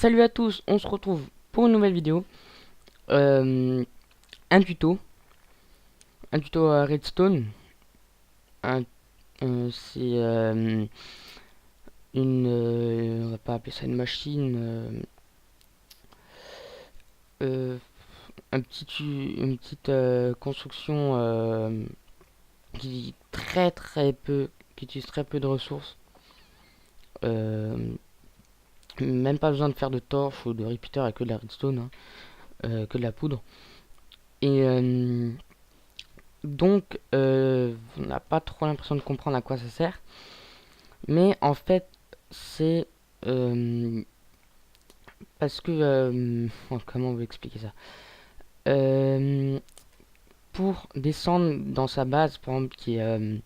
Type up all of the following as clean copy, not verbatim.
Salut à tous, on se retrouve pour une nouvelle vidéo. Euh, un tuto, à Redstone. C'est on va pas appeler ça une machine, euh, une petite construction qui qui utilise très peu de ressources. Euh, Même pas besoin de faire de torches ou de repeater avec que de la redstone, hein, que de la poudre. Et donc, on n'a pas trop l'impression de comprendre à quoi ça sert. Mais en fait, c'est parce que... comment on veut expliquer ça? Euh, pour descendre dans sa base, par exemple, qui est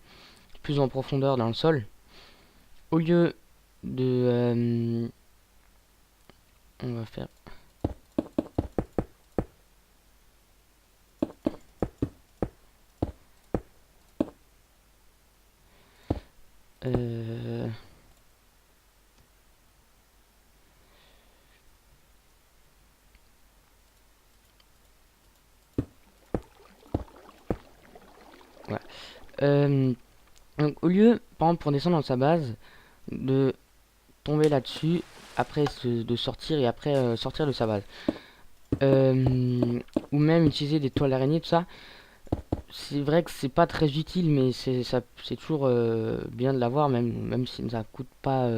plus en profondeur dans le sol, au lieu de... on va faire... euh, ouais. Donc, au lieu, par exemple, pour descendre dans sa base, de tomber là-dessus, après de sortir et après sortir de sa base. Ou même utiliser des toiles d'araignée, tout ça. C'est vrai que c'est pas très utile, mais c'est toujours bien de l'avoir, même si ça coûte pas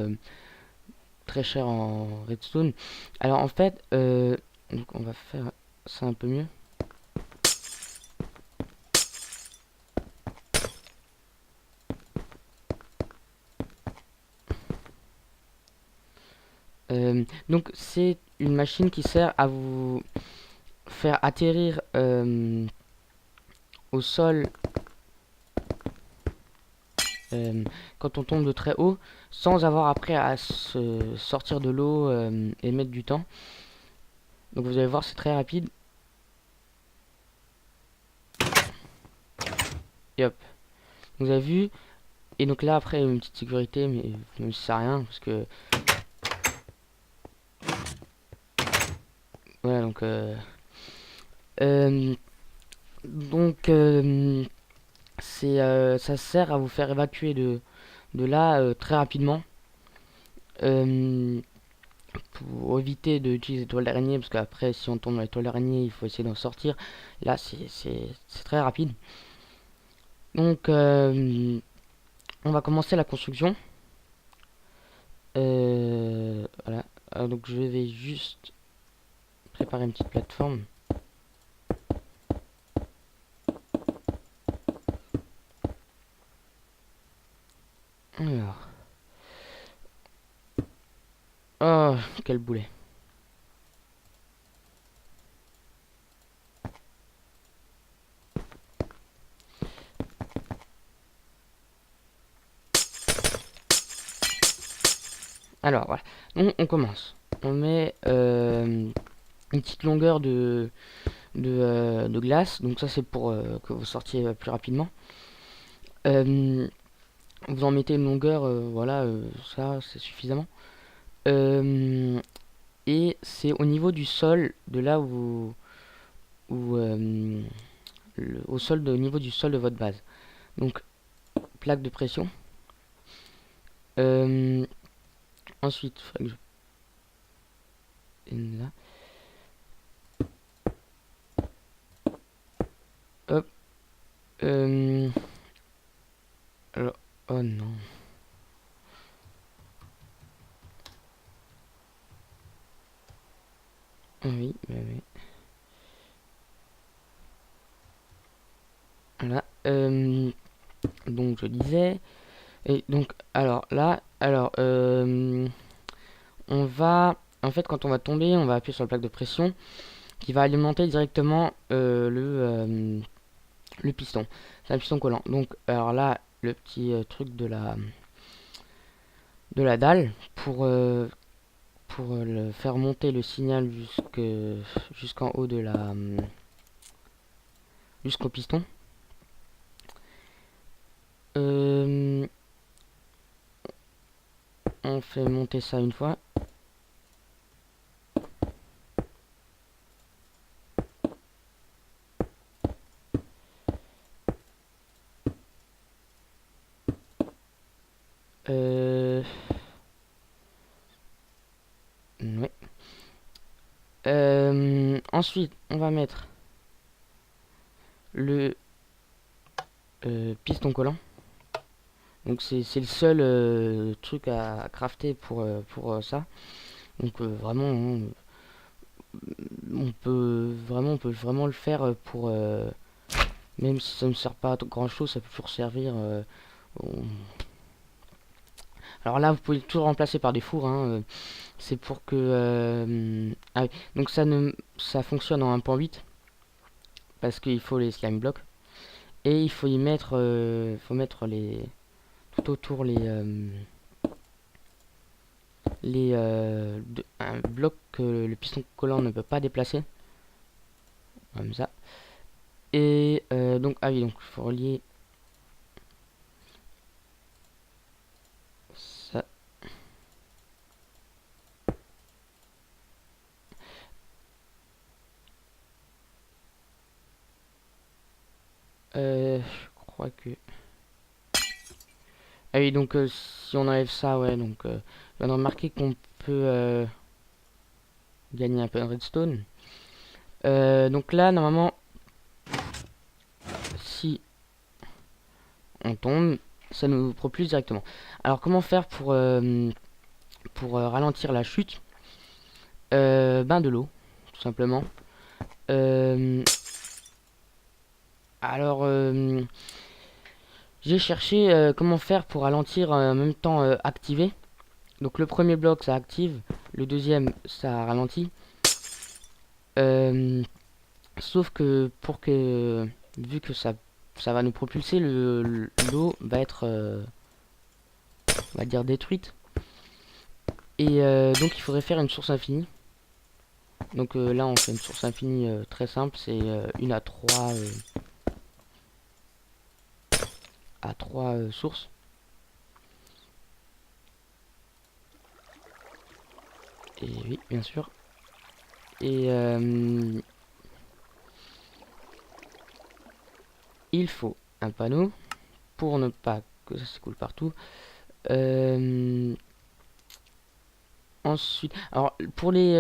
très cher en redstone. Alors en fait, donc on va faire ça un peu mieux. Donc c'est une machine qui sert à vous faire atterrir au sol euh, quand on tombe de très haut, sans avoir après à se sortir de l'eau et mettre du temps. Donc vous allez voir, c'est très rapide. Et hop, vous avez vu. Et donc là après une petite sécurité, mais même si ça sert à rien parce que voilà euh, donc c'est ça sert à vous faire évacuer de là très rapidement euh, pour éviter d'utiliser les toiles d'araignée parce qu'après si on tombe dans les toiles d'araignée il faut essayer d'en sortir. Là c'est très rapide. Donc on va commencer la construction. Voilà. Donc je vais juste préparer une petite plateforme. Alors. Oh, quel boulet. Alors voilà. Donc on commence. On met une petite longueur de glace. Donc ça c'est pour que vous sortiez plus rapidement. Euh, Vous en mettez une longueur, voilà, ça c'est suffisamment. Euh, et c'est au niveau du sol, de là où au sol, au niveau du sol de votre base. Donc plaque de pression. Euh, Ensuite, faudrait que là, hop. Euh, alors, oh non. Ah oui, bah oui. Voilà. Donc je disais. Et donc, alors là, on va, en fait, quand on va tomber, on va appuyer sur la plaque de pression qui va alimenter directement le piston. C'est un piston collant. Donc, alors là, le petit truc de la dalle pour le faire monter le signal jusqu'en haut de jusqu'au piston. Euh, on fait monter ça une fois. Euh... Ouais. Ensuite, on va mettre le piston collant. Donc c'est le seul truc à crafter pour ça. Donc vraiment, on peut vraiment le faire pour même si ça ne sert pas à grand chose, ça peut toujours servir. On- Alors là, vous pouvez toujours remplacer par des fours. Hein, c'est pour que ah oui. Donc ça fonctionne en 1.8 parce qu'il faut les slime blocks et il faut y mettre les tout autour un bloc que le piston collant ne peut pas déplacer comme ça. Et donc ah oui, donc il faut relier ça. Je crois que ah oui, donc si on enlève ça, ouais, donc on a remarqué qu'on peut gagner un peu de redstone. Donc là, normalement, si on tombe, ça nous propulse directement. Alors comment faire pour ralentir la chute? Ben de l'eau, tout simplement. Euh, alors, j'ai cherché comment faire pour ralentir en même temps activer. Donc le premier bloc ça active, le deuxième ça ralentit. Euh, Sauf que vu que ça va nous propulser, l'eau va être on va dire détruite. Et donc il faudrait faire une source infinie. Donc là on fait une source infinie très simple, c'est une à 3 sources. Et oui, bien sûr. Et il faut un panneau pour ne pas que ça s'écoule partout. Euh, Ensuite, alors pour les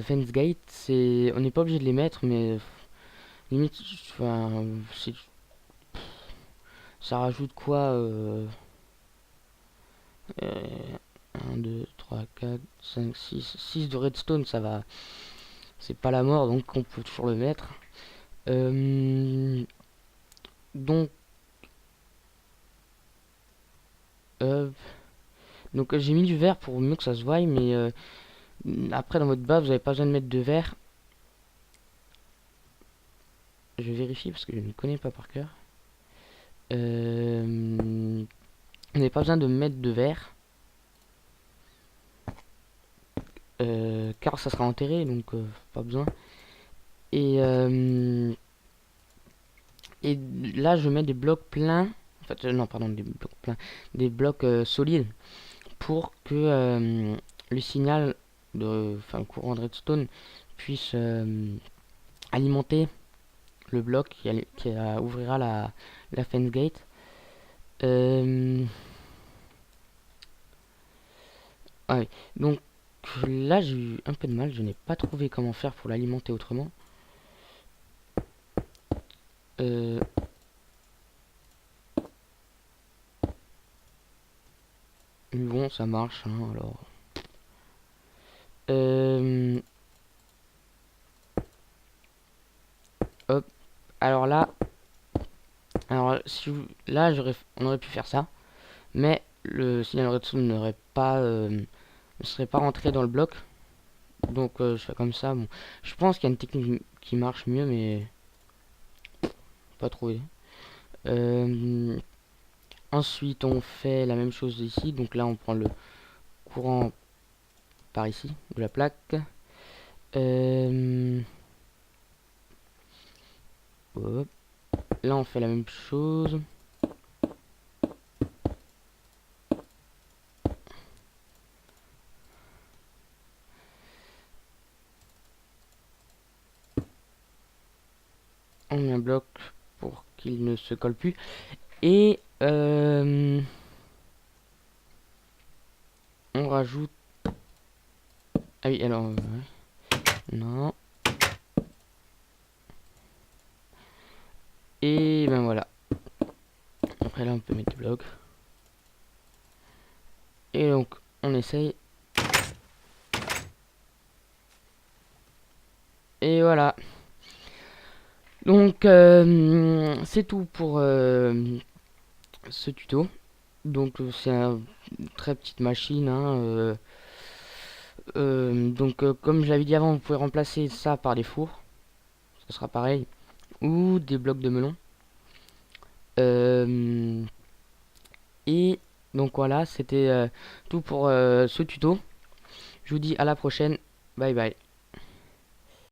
fence gates, on n'est pas obligé de les mettre, mais limite, enfin, ça rajoute quoi 1, 2, 3, 4, 5, 6 de redstone, ça va, c'est pas la mort, donc on peut toujours le mettre. Euh, donc, euh, j'ai mis du verre pour mieux que ça se voie, mais après dans votre base, vous n'avez pas besoin de mettre de verre. Je vérifie parce que je ne connais pas par cœur. Vous n'avez pas besoin de mettre de verre. Car ça sera enterré, donc pas besoin. Et, euh, et là, je mets des blocs pleins. En fait, non, pardon, des blocs pleins. Des blocs solides pour que le signal enfin, le courant de redstone puisse alimenter le bloc qui ouvrira la fence gate. Euh, ah oui. Donc là, j'ai eu un peu de mal. Je n'ai pas trouvé comment faire pour l'alimenter autrement. Euh, mais bon, ça marche, hein, alors. Euh, Hop. Alors là, là, on aurait pu faire ça, mais le signal redstone ne serait pas rentré dans le bloc. Donc je fais comme ça. Bon, je pense qu'il y a une technique qui marche mieux, mais pas trouvé. Euh, Ensuite, on fait la même chose ici. Donc là, on prend le courant par ici de la plaque. Euh, Hop. Là, on fait la même chose. On met un bloc pour qu'il ne se colle plus. Et On rajoute... Ah oui, alors... non. Et ben voilà. Après là, on peut mettre des blocs. Et donc, on essaye. Et voilà. Donc, c'est tout pour ce tuto. Donc, c'est une très petite machine. Hein, donc, comme je l'avais dit avant, vous pouvez remplacer ça par des fours. Ce sera pareil. Ou des blocs de melon. Euh, et donc voilà, c'était tout pour ce tuto. Je vous dis à la prochaine. Bye bye.